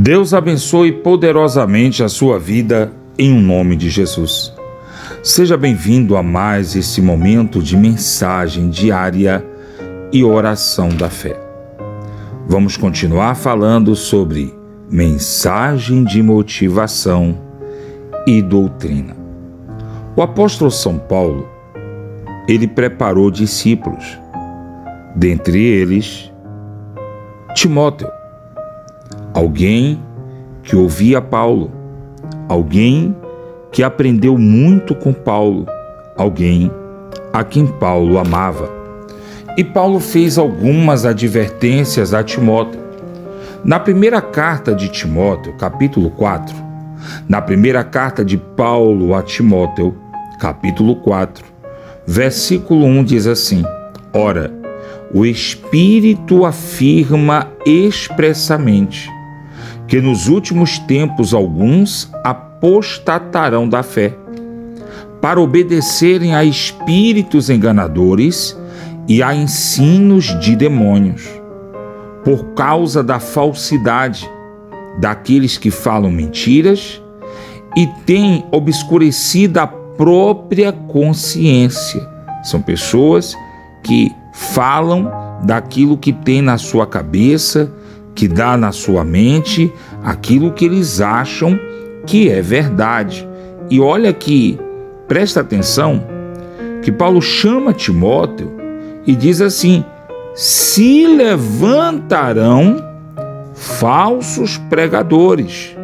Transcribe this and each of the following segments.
Deus abençoe poderosamente a sua vida em nome de Jesus. Seja bem-vindo a mais esse momento de mensagem diária e oração da fé. Vamos continuar falando sobre mensagem de motivação e doutrina. O apóstolo São Paulo, ele preparou discípulos, dentre eles Timóteo, alguém que ouvia Paulo, alguém que aprendeu muito com Paulo, alguém a quem Paulo amava. E Paulo fez algumas advertências a Timóteo. Na primeira carta de Timóteo, capítulo 4, na primeira carta de Paulo a Timóteo, capítulo 4, versículo 1 diz assim: Ora, o Espírito afirma expressamente que nos últimos tempos alguns apostatarão da fé, para obedecerem a espíritos enganadores e a ensinos de demônios, por causa da falsidade daqueles que falam mentiras e têm obscurecido a própria consciência. São pessoas que falam daquilo que tem na sua cabeça, que dá na sua mente, aquilo que eles acham que é verdade. E olha que, presta atenção, que Paulo chama Timóteo e diz assim: se levantarão falsos pregadores,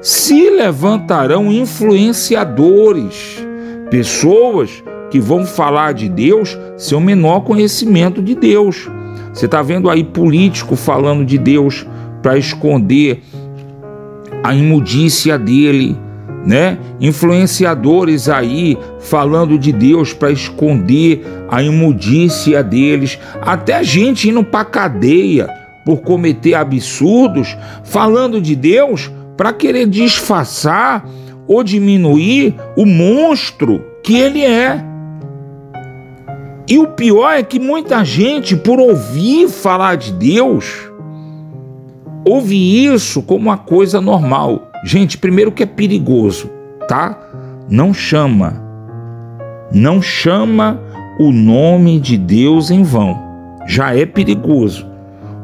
se levantarão influenciadores, pessoas que vão falar de Deus sem o menor conhecimento de Deus. Você está vendo aí político falando de Deus para esconder a imundícia dele, né? Influenciadores aí falando de Deus para esconder a imundícia deles. Até gente indo para cadeia por cometer absurdos, falando de Deus para querer disfarçar ou diminuir o monstro que ele é. E o pior é que muita gente, por ouvir falar de Deus, ouve isso como uma coisa normal. Gente, primeiro que é perigoso, tá? Não chama o nome de Deus em vão. Já é perigoso.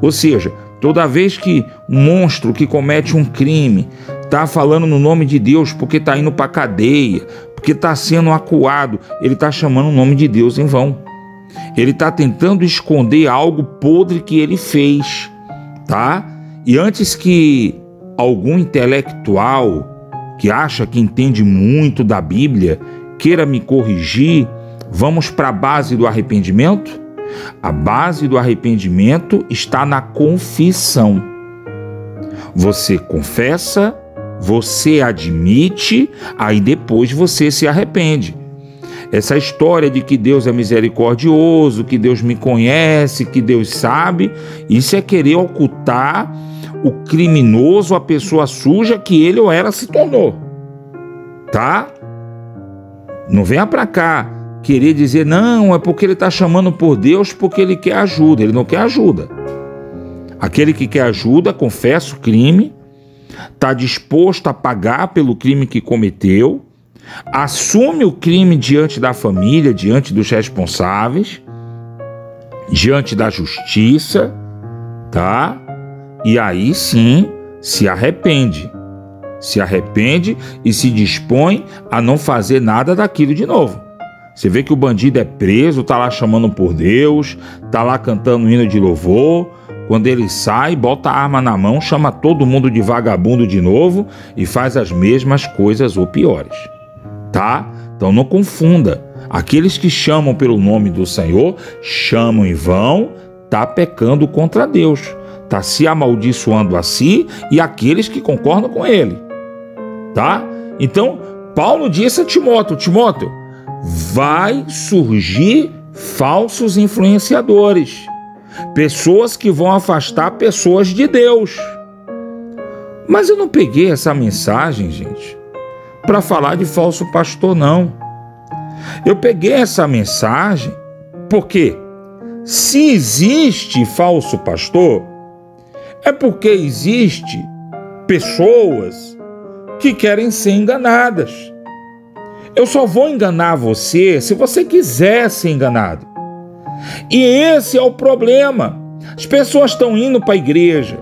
Ou seja, toda vez que um monstro que comete um crime está falando no nome de Deus porque está indo para a cadeia, porque está sendo acuado, ele está chamando o nome de Deus em vão. Ele está tentando esconder algo podre que ele fez, tá? E antes que algum intelectual que acha que entende muito da Bíblia queira me corrigir, vamos para a base do arrependimento? A base do arrependimento está na confissão. Você confessa, você admite, aí depois você se arrepende. Essa história de que Deus é misericordioso, que Deus me conhece, que Deus sabe, isso é querer ocultar o criminoso, a pessoa suja que ele ou ela se tornou, tá? Não venha pra cá querer dizer, não, é porque ele está chamando por Deus porque ele quer ajuda. Ele não quer ajuda. Aquele que quer ajuda, confessa o crime, está disposto a pagar pelo crime que cometeu, assume o crime diante da família, diante dos responsáveis, diante da justiça, tá? E aí sim se arrepende e se dispõe a não fazer nada daquilo de novo. Você vê que o bandido é preso, tá lá chamando por Deus, tá lá cantando um hino de louvor. Quando ele sai, bota a arma na mão, chama todo mundo de vagabundo de novo e faz as mesmas coisas ou piores. Tá? Então não confunda. Aqueles que chamam pelo nome do Senhor, chamam em vão, tá pecando contra Deus, tá se amaldiçoando a si e aqueles que concordam com ele. Tá? Então, Paulo disse a Timóteo, vai surgir falsos influenciadores, pessoas que vão afastar pessoas de Deus. Mas eu não peguei essa mensagem, gente, para falar de falso pastor, não. Eu peguei essa mensagem porque se existe falso pastor, é porque existe pessoas que querem ser enganadas. Eu só vou enganar você se você quiser ser enganado. E esse é o problema. As pessoas estão indo para a igreja.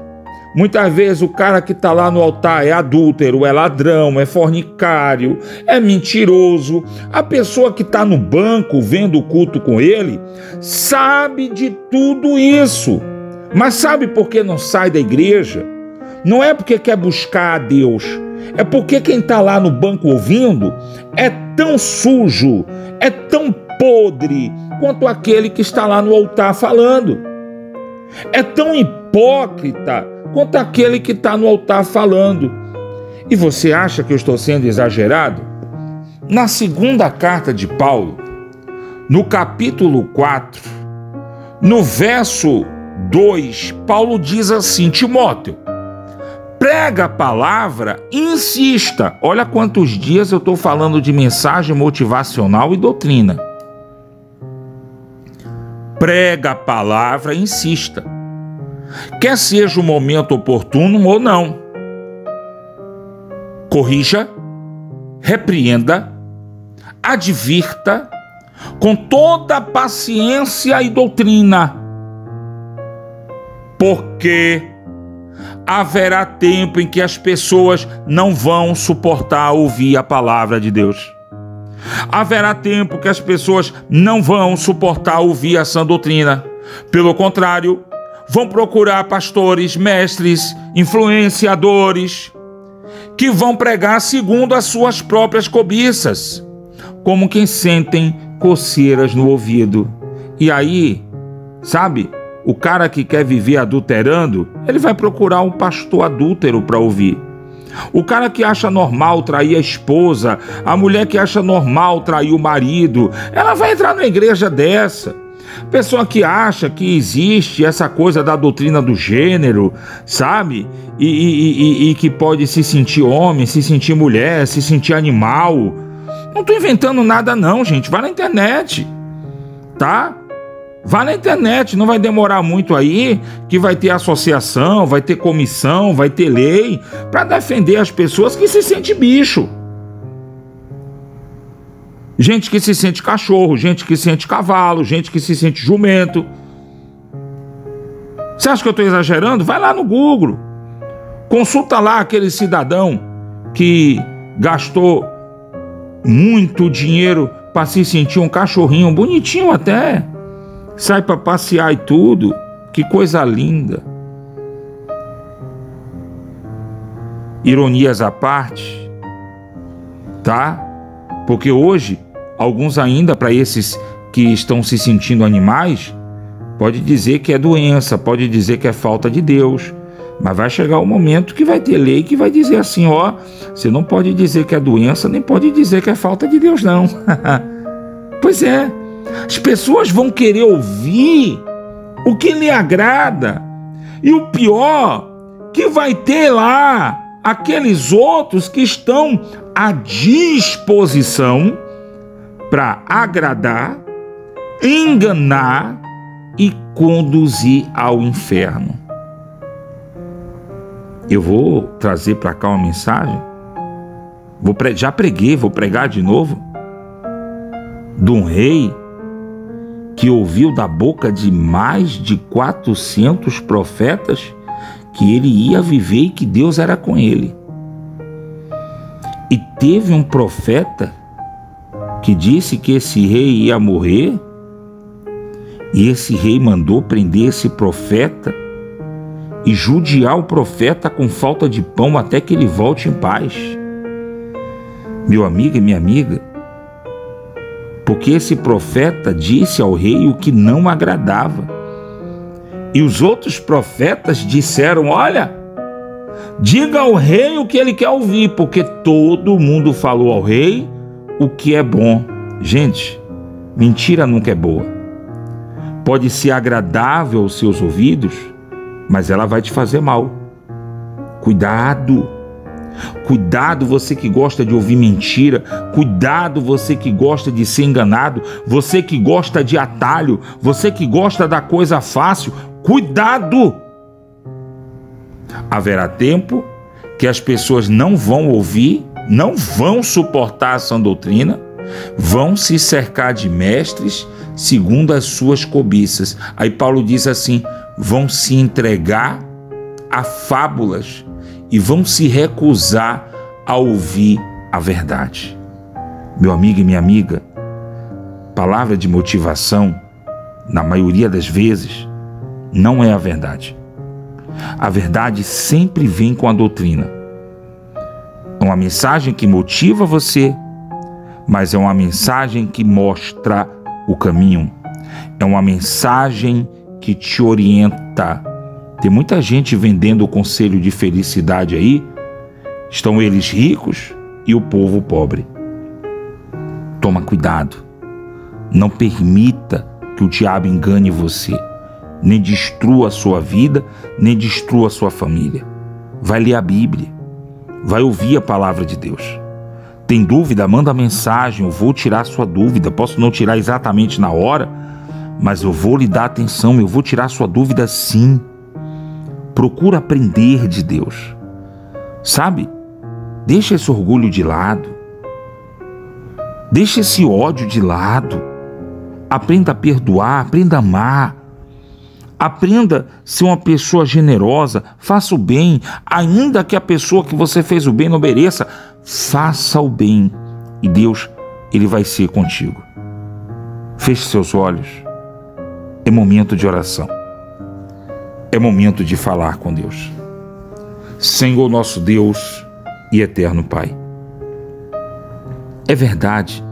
Muitas vezes o cara que está lá no altar é adúltero, é ladrão, é fornicário, é mentiroso. A pessoa que está no banco vendo o culto com ele sabe de tudo isso. Mas sabe por que não sai da igreja? Não é porque quer buscar a Deus. É porque quem está lá no banco ouvindo é tão sujo, é tão podre quanto aquele que está lá no altar falando. É tão hipócrita quanto aquele que está no altar falando. E você acha que eu estou sendo exagerado? Na segunda carta de Paulo, no capítulo 4, no verso 2, Paulo diz assim: Timóteo, prega a palavra, insista. Olha quantos dias eu estou falando de mensagem motivacional e doutrina. Prega a palavra, insista. Quer seja o momento oportuno ou não. Corrija, repreenda, advirta com toda paciência e doutrina, porque haverá tempo em que as pessoas não vão suportar ouvir a palavra de Deus. Haverá tempo que as pessoas não vão suportar ouvir a sã doutrina. Pelo contrário, vão procurar pastores, mestres, influenciadores, que vão pregar segundo as suas próprias cobiças, como quem sentem coceiras no ouvido. E aí, sabe, o cara que quer viver adulterando, ele vai procurar um pastor adúltero para ouvir. O cara que acha normal trair a esposa, a mulher que acha normal trair o marido, ela vai entrar numa igreja dessa. Pessoa que acha que existe essa coisa da doutrina do gênero, sabe? E que pode se sentir homem, se sentir mulher, se sentir animal. Não estou inventando nada não, gente. Vai na internet, tá? Vá na internet, não vai demorar muito aí, que vai ter associação, vai ter comissão, vai ter lei para defender as pessoas que se sentem bicho. Gente que se sente cachorro, gente que se sente cavalo, gente que se sente jumento. Você acha que eu estou exagerando? Vai lá no Google. Consulta lá aquele cidadão que gastou muito dinheiro para se sentir um cachorrinho, bonitinho até. Sai para passear e tudo. Que coisa linda. Ironias à parte, tá? Porque hoje, alguns ainda, para esses que estão se sentindo animais, pode dizer que é doença, pode dizer que é falta de Deus. Mas vai chegar o momento que vai ter lei que vai dizer assim, ó, você não pode dizer que é doença, nem pode dizer que é falta de Deus, não. Pois é. As pessoas vão querer ouvir o que lhe agrada. E o pior, que vai ter lá aqueles outros que estão à disposição para agradar, enganar e conduzir ao inferno. Eu vou trazer para cá uma mensagem. Já preguei, vou pregar de novo. De um rei que ouviu da boca de mais de 400 profetas que ele ia viver e que Deus era com ele. E teve um profeta que disse que esse rei ia morrer, e esse rei mandou prender esse profeta e judiar o profeta com falta de pão até que ele volte em paz. Meu amigo e minha amiga, porque esse profeta disse ao rei o que não agradava. E os outros profetas disseram, olha, diga ao rei o que ele quer ouvir, porque todo mundo falou ao rei o que é bom. Gente, mentira nunca é boa. Pode ser agradável aos seus ouvidos, mas ela vai te fazer mal. Cuidado. Cuidado, você que gosta de ouvir mentira. Cuidado, você que gosta de ser enganado. Você que gosta de atalho. Você que gosta da coisa fácil. Cuidado! Haverá tempo que as pessoas não vão ouvir, não vão suportar a sã doutrina, vão se cercar de mestres segundo as suas cobiças. Aí Paulo diz assim: vão se entregar a fábulas e vão se recusar a ouvir a verdade. Meu amigo e minha amiga, palavra de motivação, na maioria das vezes, não é a verdade. A verdade sempre vem com a doutrina. É uma mensagem que motiva você, mas é uma mensagem que mostra o caminho. É uma mensagem que te orienta. Tem muita gente vendendo o conselho de felicidade aí. Estão eles ricos e o povo pobre. Toma cuidado. Não permita que o diabo engane você, nem destrua a sua vida, nem destrua a sua família. Vai ler a Bíblia, vai ouvir a palavra de Deus. Tem dúvida? Manda mensagem, eu vou tirar a sua dúvida. Posso não tirar exatamente na hora, mas eu vou lhe dar atenção, eu vou tirar a sua dúvida sim. Procura aprender de Deus. Sabe? Deixa esse orgulho de lado. Deixa esse ódio de lado. Aprenda a perdoar, aprenda a amar. Aprenda a ser uma pessoa generosa, faça o bem, ainda que a pessoa que você fez o bem não mereça, faça o bem e Deus, Ele vai ser contigo. Feche seus olhos, é momento de oração, é momento de falar com Deus. Senhor nosso Deus e eterno Pai, é verdade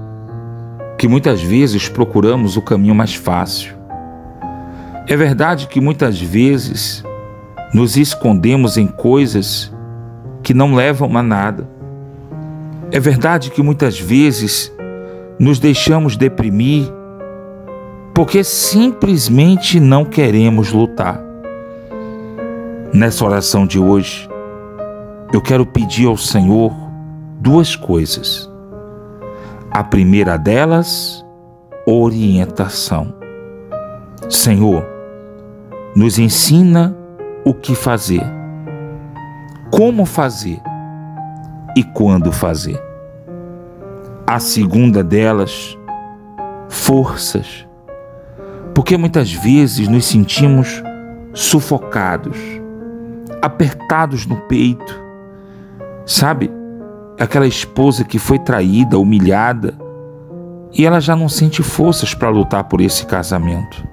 que muitas vezes procuramos o caminho mais fácil. É verdade que muitas vezes nos escondemos em coisas que não levam a nada. É verdade que muitas vezes nos deixamos deprimir porque simplesmente não queremos lutar. Nessa oração de hoje, eu quero pedir ao Senhor duas coisas. A primeira delas, orientação. Senhor, nos ensina o que fazer, como fazer e quando fazer. A segunda delas, forças, porque muitas vezes nos sentimos sufocados, apertados no peito. Sabe, aquela esposa que foi traída, humilhada, e ela já não sente forças para lutar por esse casamento.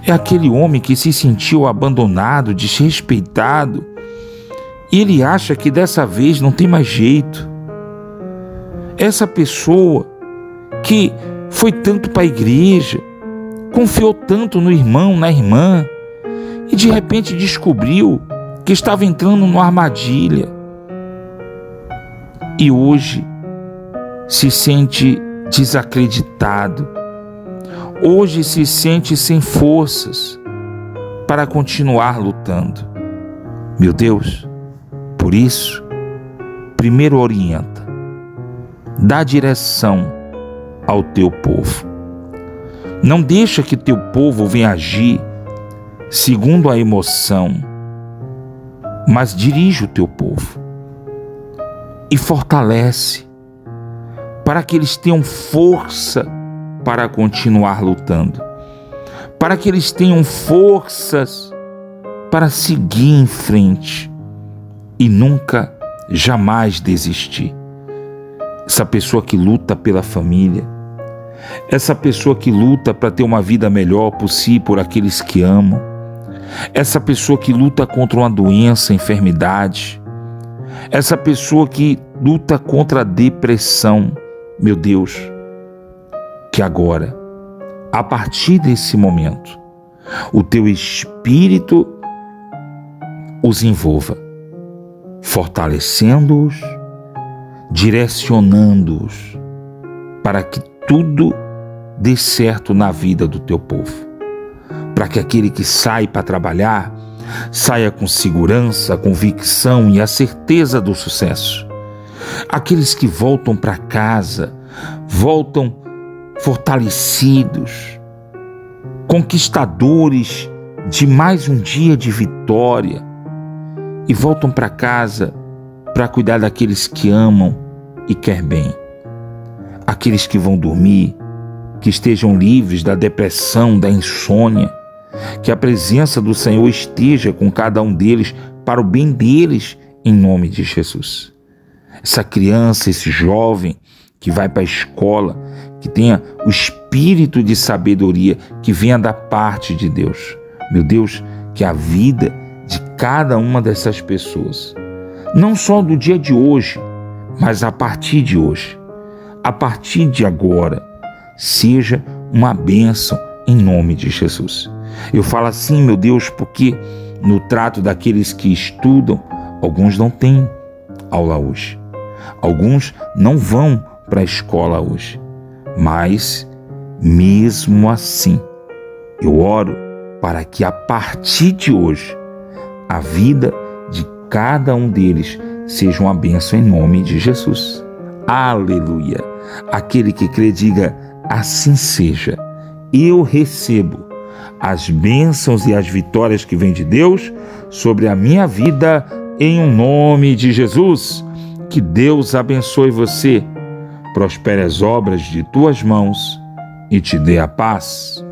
É aquele homem que se sentiu abandonado, desrespeitado, e ele acha que dessa vez não tem mais jeito. Essa pessoa que foi tanto para a igreja, confiou tanto no irmão, na irmã, e de repente descobriu que estava entrando numa armadilha. E hoje se sente desacreditado. Hoje se sente sem forças para continuar lutando. Meu Deus, por isso, primeiro orienta, dá direção ao teu povo. Não deixa que teu povo venha agir segundo a emoção, mas dirige o teu povo e fortalece para que eles tenham força para continuar lutando, para que eles tenham forças para seguir em frente e nunca, jamais desistir. Essa pessoa que luta pela família, essa pessoa que luta para ter uma vida melhor por si e por aqueles que amam, essa pessoa que luta contra uma doença, enfermidade, essa pessoa que luta contra a depressão, meu Deus, que agora, a partir desse momento, o teu Espírito os envolva, fortalecendo-os, direcionando-os, para que tudo dê certo na vida do teu povo. Para que aquele que sai para trabalhar, saia com segurança, convicção e a certeza do sucesso. Aqueles que voltam para casa, voltam fortalecidos, conquistadores de mais um dia de vitória, e voltam para casa para cuidar daqueles que amam e quer bem. Aqueles que vão dormir, que estejam livres da depressão, da insônia, que a presença do Senhor esteja com cada um deles para o bem deles, em nome de Jesus. Essa criança, esse jovem que vai para a escola, que tenha o espírito de sabedoria que venha da parte de Deus. Meu Deus, que a vida de cada uma dessas pessoas, não só do dia de hoje, mas a partir de hoje, a partir de agora, seja uma bênção em nome de Jesus. Eu falo assim, meu Deus, porque no trato daqueles que estudam, alguns não têm aula hoje. Alguns não vão para a escola hoje. Mas, mesmo assim, eu oro para que a partir de hoje, a vida de cada um deles seja uma bênção em nome de Jesus. Aleluia! Aquele que crê, diga: assim seja. Eu recebo as bênçãos e as vitórias que vêm de Deus sobre a minha vida em nome de Jesus. Que Deus abençoe você, prospere as obras de tuas mãos e te dê a paz.